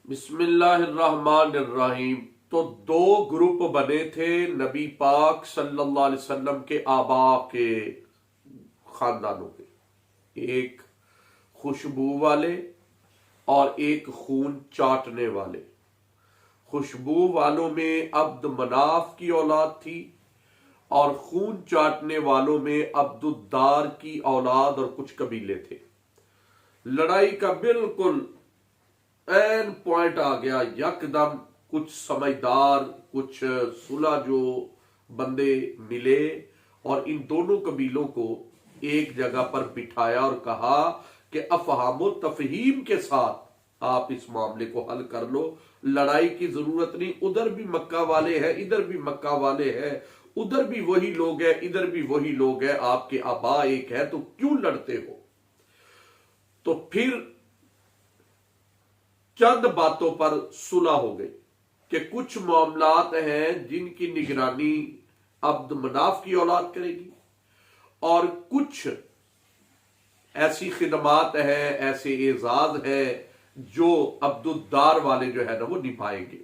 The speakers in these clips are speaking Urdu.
بسم اللہ الرحمن الرحیم۔ تو دو گروپ بنے تھے نبی پاک صلی اللہ علیہ وسلم کے آبا کے خاندانوں کے، ایک خوشبو والے اور ایک خون چاٹنے والے۔ خوشبو والوں میں عبد مناف کی اولاد تھی اور خون چاٹنے والوں میں عبد الدار کی اولاد اور کچھ قبیلے تھے۔ لڑائی کا بالکل این پوائنٹ آ گیا، یکدم کچھ سمجھدار، کچھ صلح جو بندے ملے اور ان دونوں قبیلوں کو ایک جگہ پر بٹھایا اور کہا کہ افہام و تفہیم کے ساتھ آپ اس معاملے کو حل کر لو، لڑائی کی ضرورت نہیں، ادھر بھی مکہ والے ہیں، ادھر بھی مکہ والے ہیں، ادھر بھی وہی لوگ ہیں، ادھر بھی وہی لوگ ہیں، آپ کے آبا ایک ہے تو کیوں لڑتے ہو؟ تو پھر چند باتوں پر صلح ہو گئی کہ کچھ معاملات ہیں جن کی نگرانی عبد مناف کی اولاد کرے گی اور کچھ ایسی خدمات ہیں، ایسے اعزاز ہے جو عبد الدار والے جو ہے نا وہ نبھائیں گے۔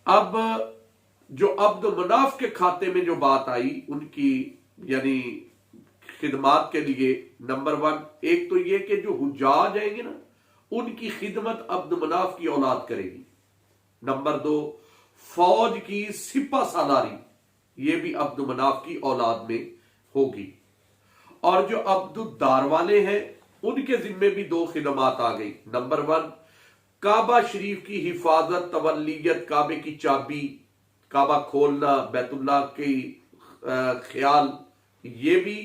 اب جو عبد مناف کے کھاتے میں جو بات آئی ان کی یعنی خدمات کے لیے، نمبر 1 ایک تو یہ کہ جو حجاج آئیں گے نا ان کی خدمت عبد مناف کی اولاد کرے گی۔ نمبر 2 فوج کی سپہ سالاری یہ بھی عبد مناف کی اولاد میں ہوگی۔ اور جو عبد الدار والے ہیں ان کے ذمے بھی 2 خدمات آ گئی۔ نمبر 1 کعبہ شریف کی حفاظت، تولیت، کعبے کی چابی، کعبہ کھولنا، بیت اللہ کی خیال، یہ بھی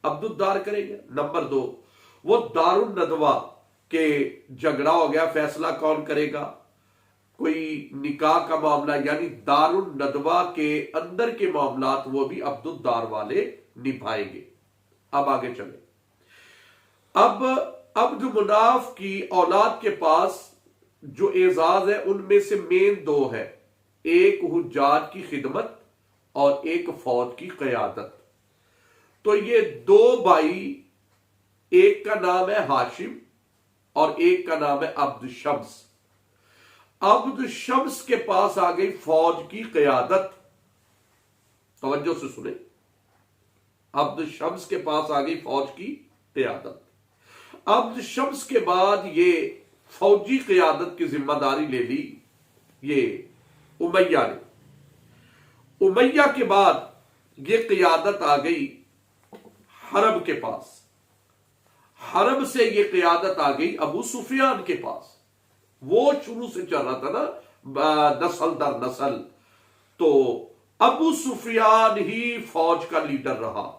عبد الدار کرے گا۔ نمبر 2 وہ دار الندوہ کہ جھگڑا ہو گیا، فیصلہ کون کرے گا، کوئی نکاح کا معاملہ، یعنی دار الندوہ کے اندر کے معاملات وہ بھی عبد الدار والے نبھائیں گے۔ اب آگے چلیں۔ اب عبد مناف کی اولاد کے پاس جو اعزاز ہے ان میں سے مین 2 ہے، ایک حجاج کی خدمت اور ایک فوج کی قیادت۔ تو یہ 2 بھائی، ایک کا نام ہے ہاشم اور ایک کا نام ہے عبد شمس۔ عبد شمس کے پاس آ گئی فوج کی قیادت، توجہ سے سنیں، عبد شمس کے پاس آ گئی فوج کی قیادت۔ عبد شمس کے بعد یہ فوجی قیادت کی ذمہ داری لے لی یہ امیہ نے۔ امیہ کے بعد یہ قیادت آ گئی حرب کے پاس، حرب سے یہ قیادت آ گئی ابو سفیان کے پاس۔ وہ شروع سے چل رہا تھا نا نسل در نسل، تو ابو سفیان ہی فوج کا لیڈر رہا۔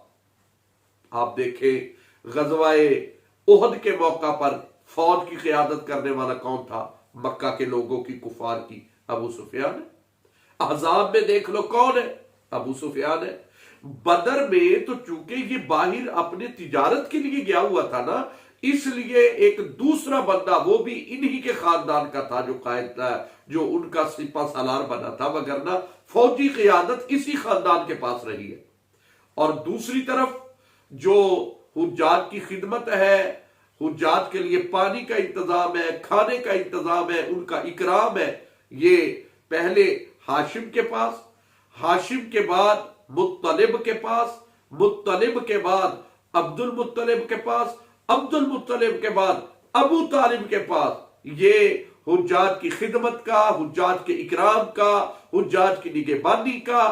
آپ دیکھیں غزوہ احد کے موقع پر فوج کی قیادت کرنے والا کون تھا؟ مکہ کے لوگوں کی، کفار کی، ابو سفیان ہے۔ احزاب میں دیکھ لو کون ہے؟ ابو سفیان ہے۔ بدر میں تو چونکہ یہ باہر اپنے تجارت کے لیے گیا ہوا تھا نا، اس لیے ایک دوسرا بندہ وہ بھی انہی کے خاندان کا تھا جو قائد تھا، جو ان کا سپہ سالار بنا تھا، وگرنہ فوجی قیادت اسی خاندان کے پاس رہی ہے۔ اور دوسری طرف جو حجاج کی خدمت ہے، حجاج کے لیے پانی کا انتظام ہے، کھانے کا انتظام ہے، ان کا اکرام ہے، یہ پہلے ہاشم کے پاس، ہاشم کے بعد مطلب کے پاس، مطلب کے بعد عبد المطلب کے پاس، عبد المطلب کے بعد ابو طالب کے پاس۔ یہ حجاج کی خدمت کا، حجاج کے اکرام کا، حجاج کی نگہبانی کا،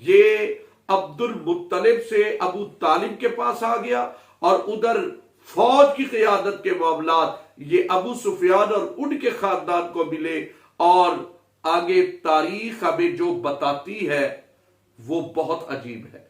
یہ عبد المطلب سے ابو طالب کے پاس آ گیا۔ اور ادھر فوج کی قیادت کے معاملات یہ ابو سفیان اور ان کے خاندان کو ملے۔ اور آگے تاریخ ہمیں جو بتاتی ہے وہ بہت عجیب ہے۔